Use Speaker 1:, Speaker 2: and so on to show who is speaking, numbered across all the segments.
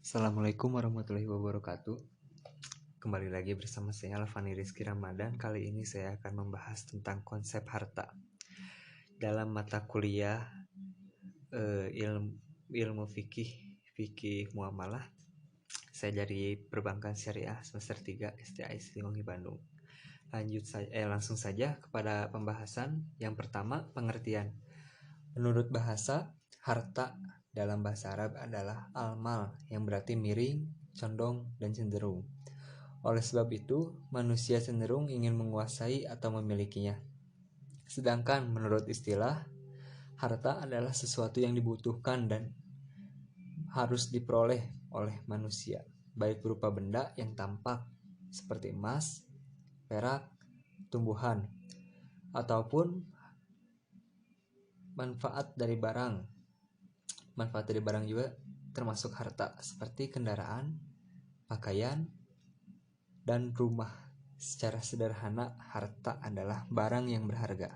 Speaker 1: Assalamualaikum warahmatullahi wabarakatuh. Kembali lagi bersama saya Alfani Rizky Ramadan. Kali ini saya akan membahas tentang konsep harta. Dalam mata kuliah ilmu fikih muamalah, saya dari Perbankan Syariah semester 3 STAI Siliwangi Bandung. Langsung saja kepada pembahasan. Yang pertama, pengertian. Menurut bahasa, harta dalam bahasa Arab adalah al-mal, yang berarti miring, condong, dan cenderung. Oleh sebab itu, manusia cenderung ingin menguasai atau memilikinya. Sedangkan menurut istilah, harta adalah sesuatu yang dibutuhkan dan harus diperoleh oleh manusia, baik berupa benda yang tampak seperti emas, perak, tumbuhan, ataupun manfaat dari barang. Manfaat dari barang juga termasuk harta, seperti kendaraan, pakaian, dan rumah. Secara sederhana, harta adalah barang yang berharga.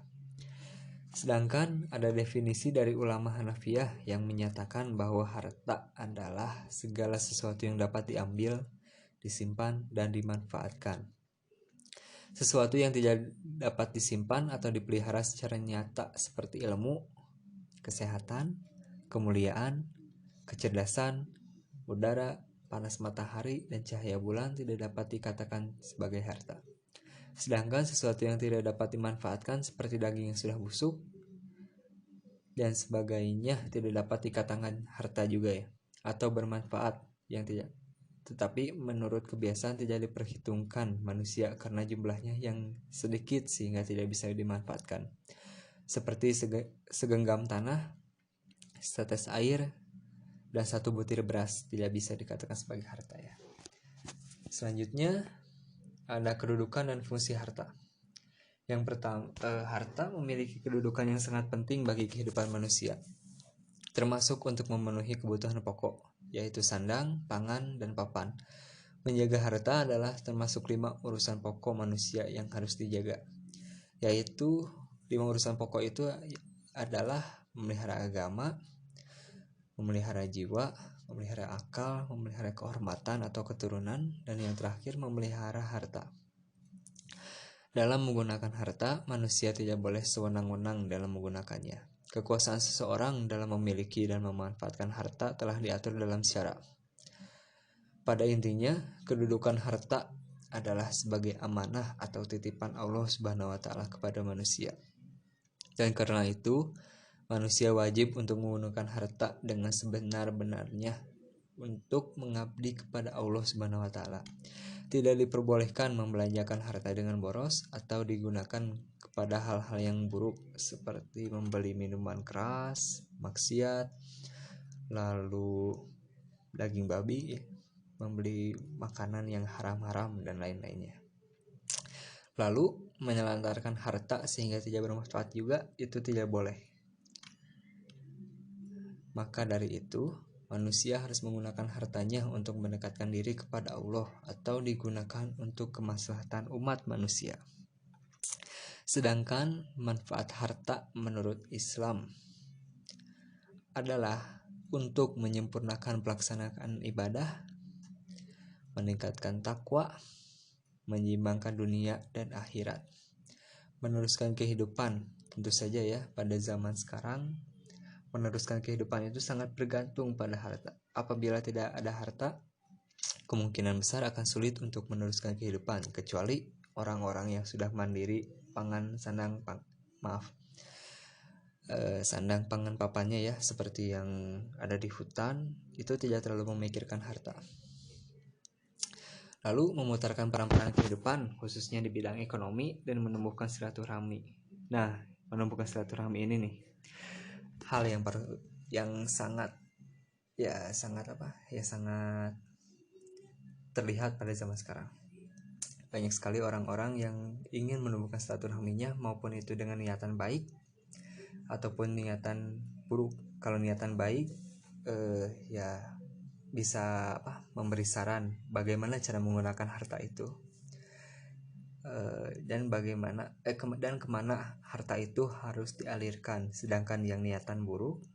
Speaker 1: Sedangkan ada definisi dari ulama Hanafiyah yang menyatakan bahwa harta adalah segala sesuatu yang dapat diambil, disimpan, dan dimanfaatkan. Sesuatu yang tidak dapat disimpan atau dipelihara secara nyata seperti ilmu, kesehatan, kemuliaan, kecerdasan, udara, panas matahari, dan cahaya bulan tidak dapat dikatakan sebagai harta. Sedangkan sesuatu yang tidak dapat dimanfaatkan seperti daging yang sudah busuk dan sebagainya tidak dapat dikatakan harta juga ya, atau bermanfaat yang tidak. Tetapi menurut kebiasaan tidak diperhitungkan manusia karena jumlahnya yang sedikit sehingga tidak bisa dimanfaatkan. Seperti segenggam tanah, setetes air, dan satu butir beras tidak bisa dikatakan sebagai harta ya. Selanjutnya ada kedudukan dan fungsi harta. Yang pertama, harta memiliki kedudukan yang sangat penting bagi kehidupan manusia, termasuk untuk memenuhi kebutuhan pokok, yaitu sandang, pangan, dan papan. Menjaga harta adalah termasuk 5 urusan pokok manusia yang harus dijaga, yaitu 5 urusan pokok itu adalah memelihara agama, memelihara jiwa, memelihara akal, memelihara kehormatan atau keturunan, dan yang terakhir memelihara harta. Dalam menggunakan harta, manusia tidak boleh sewenang-wenang dalam menggunakannya. Kekuasaan seseorang dalam memiliki dan memanfaatkan harta telah diatur dalam syara. Pada intinya, kedudukan harta adalah sebagai amanah atau titipan Allah Subhanahu wa taala kepada manusia. Dan karena itu, manusia wajib untuk menggunakan harta dengan sebenar-benarnya untuk mengabdi kepada Allah Subhanahu wa taala. Tidak diperbolehkan membelanjakan harta dengan boros atau digunakan kepada hal-hal yang buruk seperti membeli minuman keras, maksiat, lalu daging babi, membeli makanan yang haram-haram dan lain-lainnya. Lalu menyelantarkan harta sehingga tidak bermanfaat juga, itu tidak boleh. Maka dari itu, manusia harus menggunakan hartanya untuk mendekatkan diri kepada Allah atau digunakan untuk kemaslahatan umat manusia. Sedangkan manfaat harta menurut Islam adalah untuk menyempurnakan pelaksanaan ibadah, meningkatkan takwa, menyimbangkan dunia dan akhirat, meneruskan kehidupan. Tentu saja ya, pada zaman sekarang meneruskan kehidupan itu sangat bergantung pada harta. Apabila tidak ada harta, kemungkinan besar akan sulit untuk meneruskan kehidupan, kecuali orang-orang yang sudah mandiri sandang pangan papannya ya, seperti yang ada di hutan, itu tidak terlalu memikirkan harta. Lalu memutarkan peran-peran kehidupan khususnya di bidang ekonomi dan menumbuhkan silaturahmi. Nah, menumbuhkan silaturahmi ini nih hal yang sangat terlihat pada zaman sekarang. Banyak sekali orang-orang yang ingin menumbuhkan silaturahminya, maupun itu dengan niatan baik ataupun niatan buruk. Kalau niatan baik bisa memberi saran bagaimana cara menggunakan harta itu, dan bagaimana dan kemana harta itu harus dialirkan. Sedangkan yang niatan buruk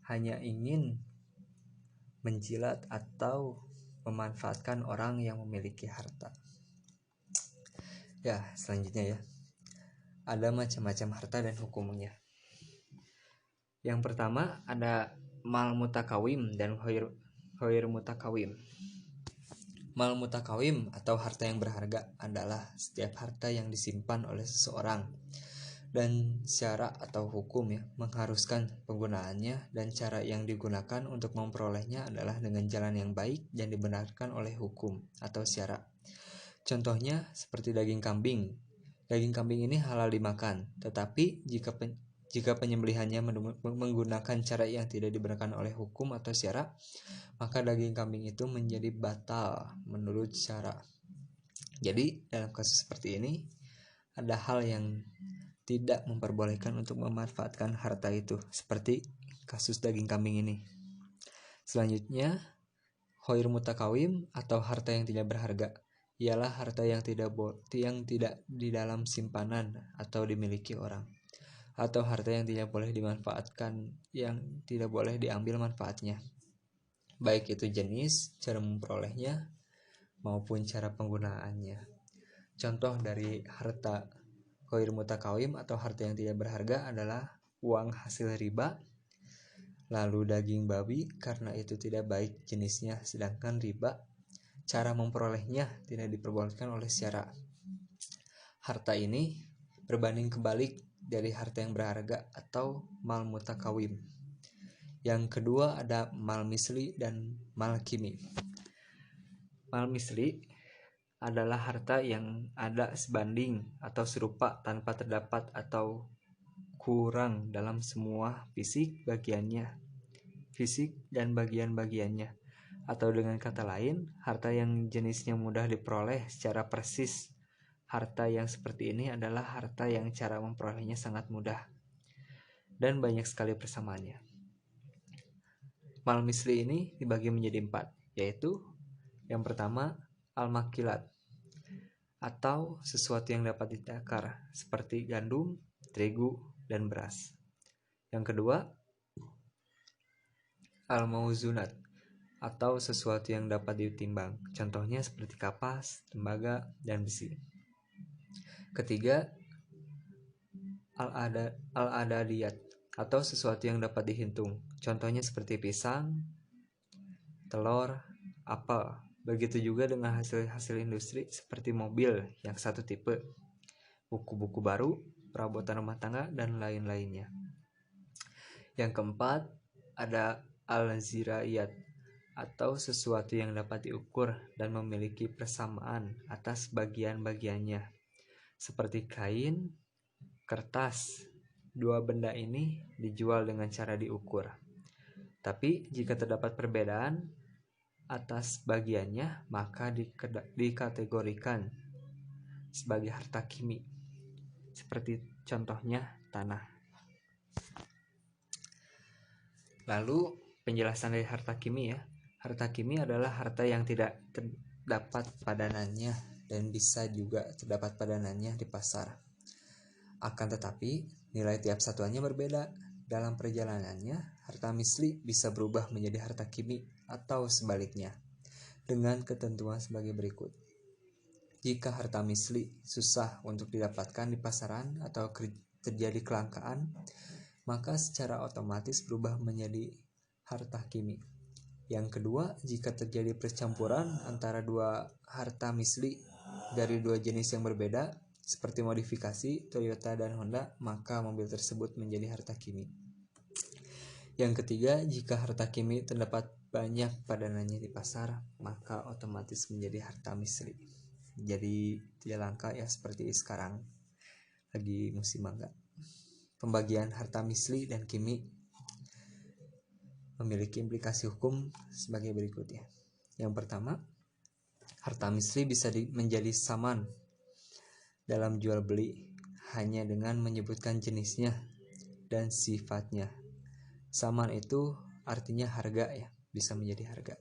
Speaker 1: hanya ingin menjilat atau memanfaatkan orang yang memiliki harta. Ya, selanjutnya ya. Ada macam-macam harta dan hukumnya. Yang pertama ada mal mutakawim dan ghair mutakawim. Mal mutakawim atau harta yang berharga adalah setiap harta yang disimpan oleh seseorang dan syara atau hukum ya mengharuskan penggunaannya, dan cara yang digunakan untuk memperolehnya adalah dengan jalan yang baik dan dibenarkan oleh hukum atau syara. Contohnya seperti daging kambing. Daging kambing ini halal dimakan, tetapi jika penyembelihannya menggunakan cara yang tidak dibenarkan oleh hukum atau syara, maka daging kambing itu menjadi batal menurut syara. Jadi dalam kasus seperti ini ada hal yang tidak memperbolehkan untuk memanfaatkan harta itu, seperti kasus daging kambing ini. Selanjutnya, ghair mutakawim atau harta yang tidak berharga ialah harta yang tidak di dalam simpanan atau dimiliki orang, atau harta yang tidak boleh dimanfaatkan, yang tidak boleh diambil manfaatnya, baik itu jenis, cara memperolehnya, maupun cara penggunaannya. Contoh dari harta ghair mutakawim atau harta yang tidak berharga adalah uang hasil riba, lalu daging babi karena itu tidak baik jenisnya, sedangkan riba cara memperolehnya tidak diperbolehkan oleh syara. Harta ini berbanding kebalik dari harta yang berharga atau mal mutakawim. Yang kedua ada mal misli dan mal kimi. Mal misli adalah harta yang ada sebanding atau serupa tanpa terdapat atau kurang dalam semua fisik dan bagian-bagiannya. Atau dengan kata lain, harta yang jenisnya mudah diperoleh secara persis. Harta yang seperti ini adalah harta yang cara memperolehnya sangat mudah dan banyak sekali persamaannya. Mal misli ini dibagi menjadi 4, yaitu yang pertama al-makilat atau sesuatu yang dapat ditakar seperti gandum, terigu, dan beras. Yang kedua al-mauzunat atau sesuatu yang dapat ditimbang, contohnya seperti kapas, tembaga, dan besi. Ketiga al-adadiyat atau sesuatu yang dapat dihitung, contohnya seperti pisang, telur, apel. Begitu juga dengan hasil industri seperti mobil yang satu tipe, buku-buku baru, perabotan rumah tangga, dan lain-lainnya. Yang keempat ada al-ziraiyat atau sesuatu yang dapat diukur dan memiliki persamaan atas bagian-bagiannya, seperti kain, kertas. Dua benda ini dijual dengan cara diukur. Tapi jika terdapat perbedaan atas bagiannya, maka dikategorikan sebagai harta kimi, seperti contohnya tanah. Lalu penjelasan dari harta kimi ya. Harta kimi adalah harta yang tidak terdapat padanannya dan bisa juga terdapat padanannya di pasar. Akan tetapi, nilai tiap satuannya berbeda. Dalam perjalanannya, harta misli bisa berubah menjadi harta kimi atau sebaliknya, dengan ketentuan sebagai berikut. Jika harta misli susah untuk didapatkan di pasaran atau terjadi kelangkaan, maka secara otomatis berubah menjadi harta kimi. Yang kedua, jika terjadi percampuran antara dua harta misli dari dua jenis yang berbeda, seperti modifikasi Toyota dan Honda, maka mobil tersebut menjadi harta kimi. Yang ketiga, jika harta kimi terdapat banyak padanannya di pasar, maka otomatis menjadi harta misli. Jadi tidak langka ya, seperti sekarang lagi musim mangga. Pembagian harta misli dan kimi memiliki implikasi hukum sebagai berikut ya. Yang pertama, harta misli bisa menjadi saman dalam jual beli hanya dengan menyebutkan jenisnya dan sifatnya. Saman itu artinya harga ya, bisa menjadi harga.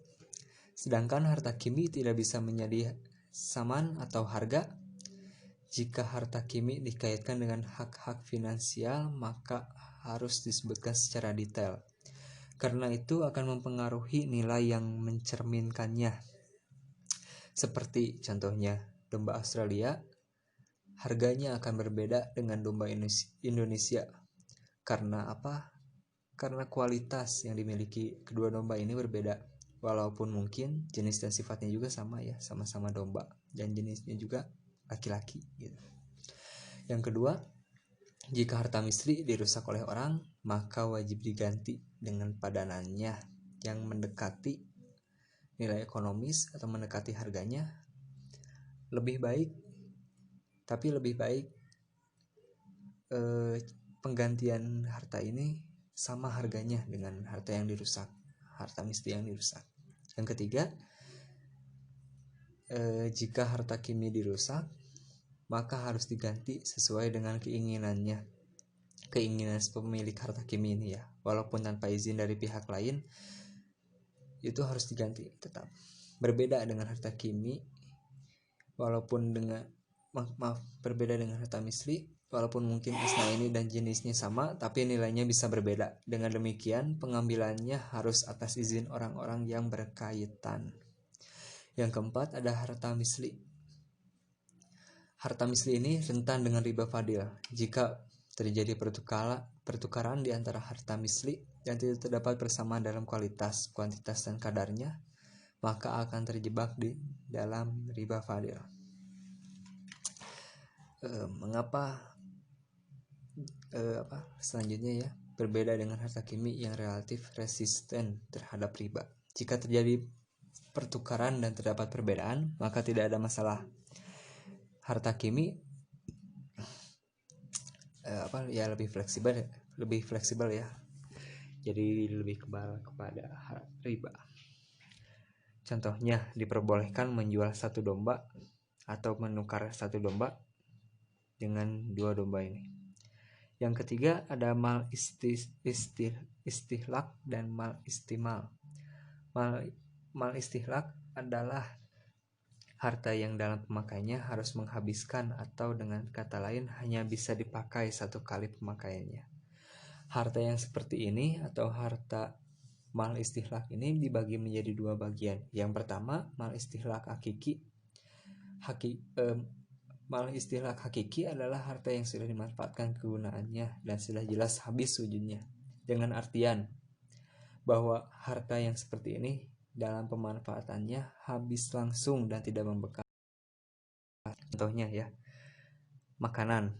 Speaker 1: Sedangkan harta kimi tidak bisa menjadi saman atau harga. Jika harta kimi dikaitkan dengan hak-hak finansial, maka harus disebutkan secara detail. karena itu akan mempengaruhi nilai yang mencerminkannya. Seperti contohnya domba Australia, harganya akan berbeda dengan domba Indonesia. Karena apa? Karena kualitas yang dimiliki kedua domba ini berbeda. Walaupun mungkin jenis dan sifatnya juga sama ya, sama-sama domba dan jenisnya juga laki-laki gitu. Yang kedua, jika harta misli dirusak oleh orang, maka wajib diganti dengan padanannya yang mendekati nilai ekonomis atau mendekati harganya. Lebih baik penggantian harta ini sama harganya dengan harta yang dirusak, harta misli yang dirusak. Yang ketiga, jika harta kimi dirusak, maka harus diganti sesuai dengan keinginan pemilik harta kimi ini ya, walaupun tanpa izin dari pihak lain, itu harus diganti tetap. Berbeda dengan harta kimi, berbeda dengan harta misli, walaupun mungkin asna ini dan jenisnya sama, tapi nilainya bisa berbeda. Dengan demikian, pengambilannya harus atas izin orang-orang yang berkaitan. Yang keempat, ada harta misli. Harta misli ini rentan dengan riba fadil. Jika terjadi pertukaran di antara harta misli yang tidak terdapat persamaan dalam kualitas, kuantitas, dan kadarnya, maka akan terjebak di dalam riba fadil. Mengapa selanjutnya ya, berbeda dengan harta kimi yang relatif resisten terhadap riba. Jika terjadi pertukaran dan terdapat perbedaan, maka tidak ada masalah. Harta kimi lebih fleksibel ya. Jadi lebih kebal kepada riba. Contohnya, diperbolehkan menjual satu domba atau menukar satu domba dengan dua domba ini. Yang ketiga, ada mal istihlak dan mal istimal. Mal istihlak adalah harta yang dalam pemakaiannya harus menghabiskan, atau dengan kata lain hanya bisa dipakai satu kali pemakaiannya. Harta yang seperti ini atau harta mal istihlak ini dibagi menjadi dua bagian. Yang pertama, mal istihlak hakiki. Mal istihlak hakiki adalah harta yang sudah dimanfaatkan kegunaannya dan sudah jelas habis wujudnya, dengan artian bahwa harta yang seperti ini dalam pemanfaatannya habis langsung dan tidak membekas. Contohnya ya, makanan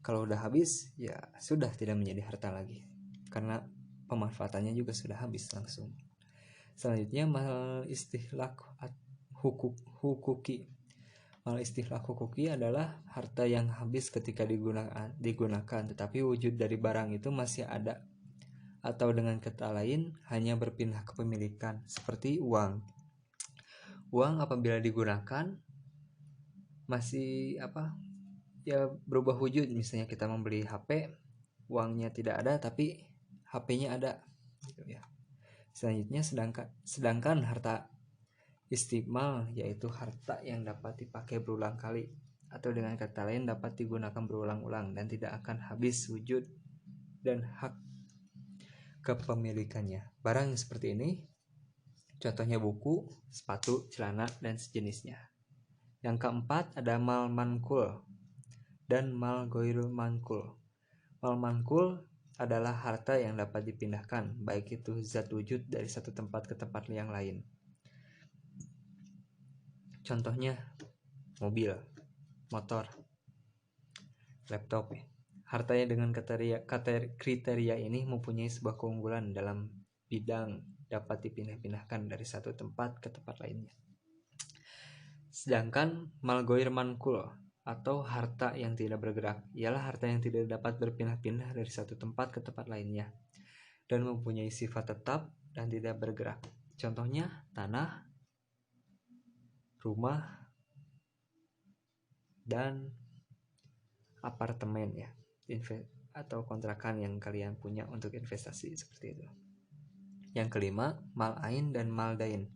Speaker 1: kalau udah habis ya sudah tidak menjadi harta lagi karena pemanfaatannya juga sudah habis langsung. Selanjutnya, mal istihlak hukuki. Mal istihlak hukuki adalah harta yang habis ketika digunakan, tetapi wujud dari barang itu masih ada, atau dengan kata lain hanya berpindah kepemilikan, seperti uang. Uang apabila digunakan masih berubah wujud. Misalnya kita membeli HP, uangnya tidak ada tapi HP-nya ada gitu ya. Selanjutnya, sedangkan harta istimal yaitu harta yang dapat dipakai berulang kali, atau dengan kata lain dapat digunakan berulang-ulang dan tidak akan habis wujud dan hak kepemilikannya. Barang seperti ini contohnya buku, sepatu, celana, dan sejenisnya. Yang keempat, ada mal mankul dan mal goirul mankul. Mal mankul adalah harta yang dapat dipindahkan, baik itu zat wujud dari satu tempat ke tempat yang lain. Contohnya mobil, motor, laptop. Hartanya dengan kriteria ini mempunyai sebuah keunggulan dalam bidang dapat dipindah-pindahkan dari satu tempat ke tempat lainnya. Sedangkan mal goir mankul atau harta yang tidak bergerak ialah harta yang tidak dapat berpindah-pindah dari satu tempat ke tempat lainnya dan mempunyai sifat tetap dan tidak bergerak. Contohnya tanah, rumah, dan apartemen ya, atau kontrakan yang kalian punya untuk investasi seperti itu. Yang kelima, mal ain dan mal dain.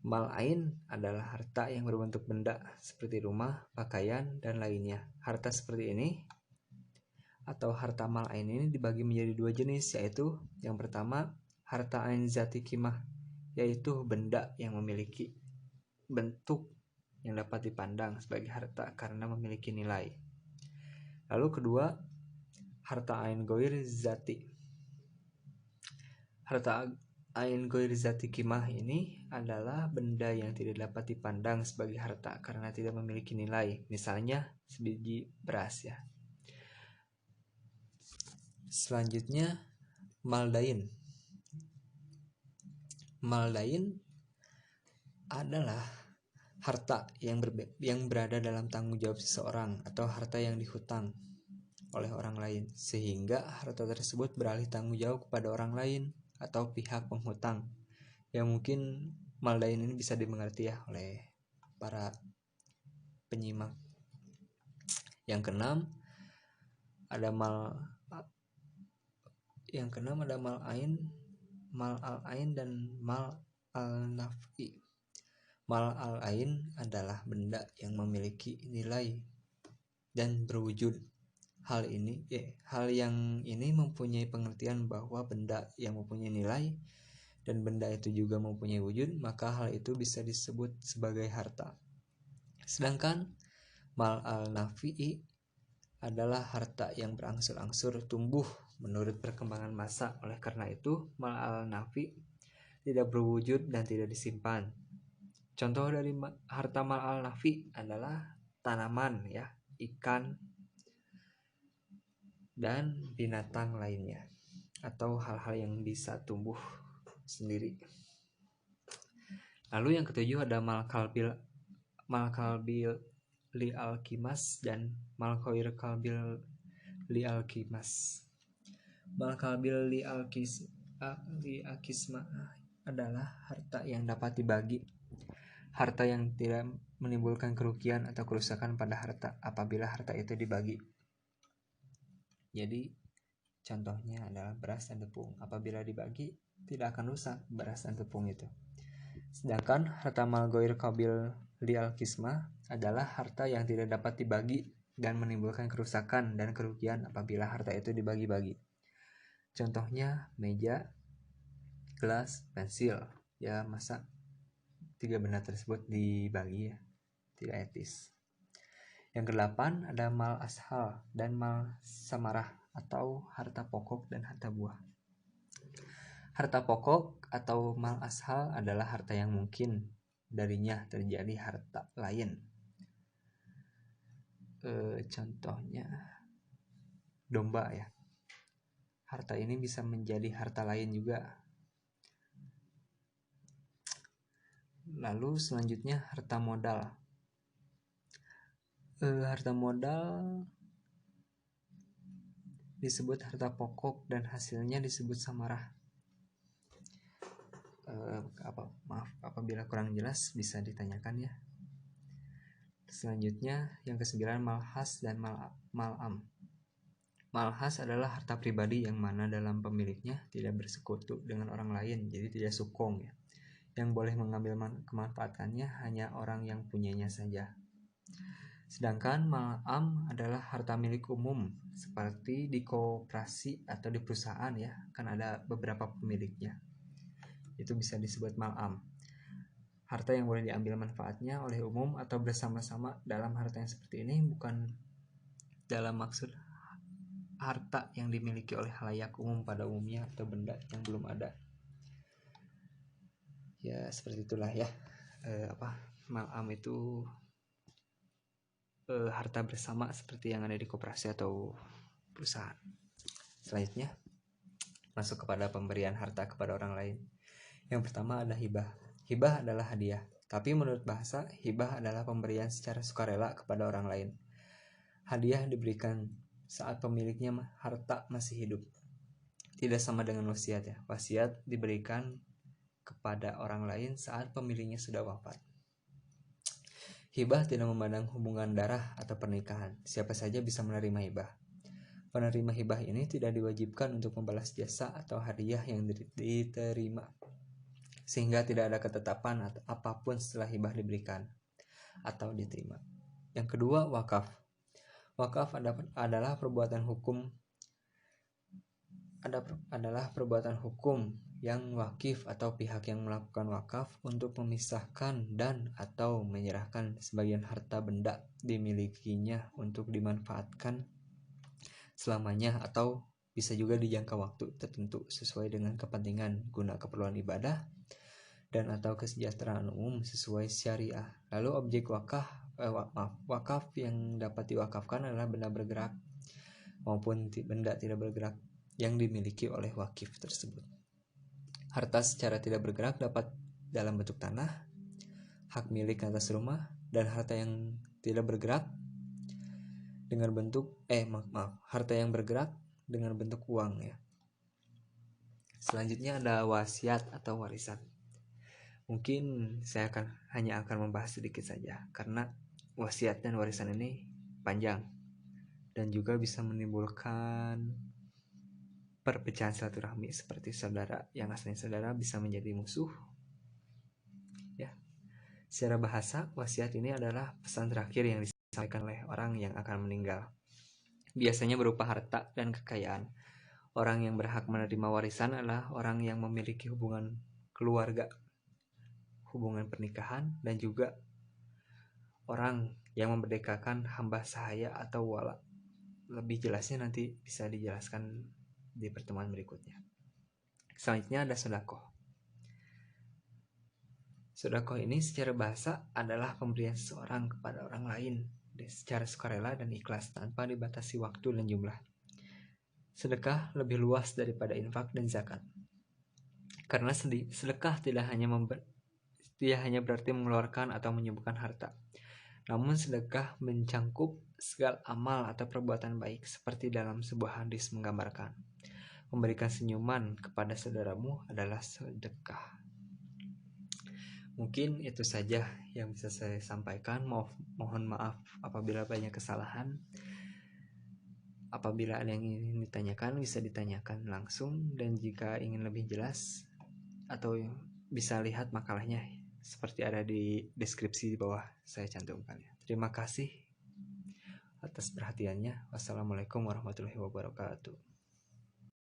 Speaker 1: Mal ain adalah harta yang berbentuk benda seperti rumah, pakaian, dan lainnya. Harta seperti ini atau harta mal ain ini dibagi menjadi dua jenis, yaitu yang pertama harta ain zati qimah, yaitu benda yang memiliki bentuk yang dapat dipandang sebagai harta karena memiliki nilai. Lalu kedua, harta ain goir zati. Harta ain goir zati qimah ini adalah benda yang tidak dapat dipandang sebagai harta karena tidak memiliki nilai. Misalnya sebiji beras ya. Selanjutnya maldain. Maldain adalah harta yang berada dalam tanggung jawab seseorang atau harta yang dihutang oleh orang lain, sehingga harta tersebut beralih tanggung jawab kepada orang lain atau pihak penghutang. Yang mungkin maldain ini bisa dimengerti ya oleh para penyimak. Yang keenam ada mal ain, mal al ain dan mal al naf'i. Mal al ain adalah benda yang memiliki nilai dan berwujud. Hal yang ini mempunyai pengertian bahwa benda yang mempunyai nilai dan benda itu juga mempunyai wujud, maka hal itu bisa disebut sebagai harta. Sedangkan mal al naf'i adalah harta yang berangsur-angsur tumbuh menurut perkembangan masa. Oleh karena itu, mal al naf'i tidak berwujud dan tidak disimpan. Contoh dari harta mal al naf'i adalah tanaman ya, ikan dan binatang lainnya, atau hal-hal yang bisa tumbuh sendiri. Lalu yang ketujuh ada mal kalbil li al kimas dan mal khair kalbil li al kimas. Mal kalbil li al kisma adalah harta yang dapat dibagi, harta yang tidak menimbulkan kerugian atau kerusakan pada harta apabila harta itu dibagi. Jadi contohnya adalah beras dan tepung. Apabila dibagi tidak akan rusak beras dan tepung itu. Sedangkan harta mal goir kabil li al kisma adalah harta yang tidak dapat dibagi dan menimbulkan kerusakan dan kerugian apabila harta itu dibagi-bagi. Contohnya meja, gelas, pensil. Ya masa tiga benda tersebut dibagi ya, tidak etis. Yang kedelapan ada mal ashal dan mal samarah atau harta pokok dan harta buah. Harta pokok atau mal ashal adalah harta yang mungkin darinya terjadi harta lain. Contohnya domba ya. Harta ini bisa menjadi harta lain juga. Lalu selanjutnya harta modal. Harta modal disebut harta pokok dan hasilnya disebut samarah. Apabila kurang jelas bisa ditanyakan ya. Selanjutnya yang kesembilan malhas dan malam. Malhas adalah harta pribadi yang mana dalam pemiliknya tidak bersekutu dengan orang lain, jadi tidak sukong ya. Yang boleh mengambil kemanfaatannya hanya orang yang punyanya saja. Sedangkan malam adalah harta milik umum, seperti di koperasi atau di perusahaan ya, kan ada beberapa pemiliknya. Itu bisa disebut malam. Harta yang boleh diambil manfaatnya oleh umum atau bersama-sama. Dalam harta yang seperti ini bukan dalam maksud harta yang dimiliki oleh khalayak umum pada umumnya atau benda yang belum ada. Ya seperti itulah ya. Malam itu harta bersama seperti yang ada di koperasi atau perusahaan. Selanjutnya masuk kepada pemberian harta kepada orang lain. Yang pertama ada hibah. Hibah adalah hadiah, tapi menurut bahasa hibah adalah pemberian secara sukarela kepada orang lain. Hadiah diberikan saat pemiliknya harta masih hidup. Tidak sama dengan wasiat ya. Wasiat diberikan kepada orang lain saat pemiliknya sudah wafat. Hibah tidak memandang hubungan darah atau pernikahan. Siapa saja bisa menerima hibah. Penerima hibah ini tidak diwajibkan untuk membalas jasa atau hadiah yang diterima, sehingga tidak ada ketetapan atau apapun setelah hibah diberikan atau diterima. Yang kedua, wakaf. Wakaf adalah perbuatan hukum adalah perbuatan hukum yang wakif atau pihak yang melakukan wakaf untuk memisahkan dan atau menyerahkan sebagian harta benda dimilikinya untuk dimanfaatkan selamanya atau bisa juga dijangka waktu tertentu sesuai dengan kepentingan guna keperluan ibadah dan atau kesejahteraan umum sesuai syariah. Lalu objek wakaf yang dapat diwakafkan adalah benda bergerak maupun benda tidak bergerak yang dimiliki oleh wakif tersebut. Harta secara tidak bergerak dapat dalam bentuk tanah, hak milik atas rumah, dan harta yang tidak bergerak dengan bentuk harta yang bergerak dengan bentuk uang ya. Selanjutnya ada wasiat atau warisan. Mungkin saya hanya akan membahas sedikit saja karena wasiat dan warisan ini panjang dan juga bisa menimbulkan perpecahan silaturahmi seperti saudara yang asalnya saudara bisa menjadi musuh. Ya. Secara bahasa, wasiat ini adalah pesan terakhir yang disampaikan oleh orang yang akan meninggal. Biasanya berupa harta dan kekayaan. Orang yang berhak menerima warisan adalah orang yang memiliki hubungan keluarga, hubungan pernikahan, dan juga orang yang memerdekakan hamba sahaya atau wala. Lebih jelasnya nanti bisa dijelaskan di pertemuan berikutnya. Selanjutnya ada sedekah. Sedekah ini secara bahasa adalah pemberian seseorang kepada orang lain secara sukarela dan ikhlas tanpa dibatasi waktu dan jumlah. Sedekah lebih luas daripada infak dan zakat. Karena sedekah tidak hanya berarti mengeluarkan atau menyumbangkan harta. Namun sedekah mencangkup segala amal atau perbuatan baik seperti dalam sebuah hadis menggambarkan. Memberikan senyuman kepada saudaramu adalah sedekah. Mungkin itu saja yang bisa saya sampaikan. Mohon maaf apabila banyak kesalahan. Apabila ada yang ingin ditanyakan bisa ditanyakan langsung, dan jika ingin lebih jelas atau bisa lihat makalahnya seperti ada di deskripsi di bawah saya cantumkan. Terima kasih atas perhatiannya. Wassalamualaikum warahmatullahi wabarakatuh.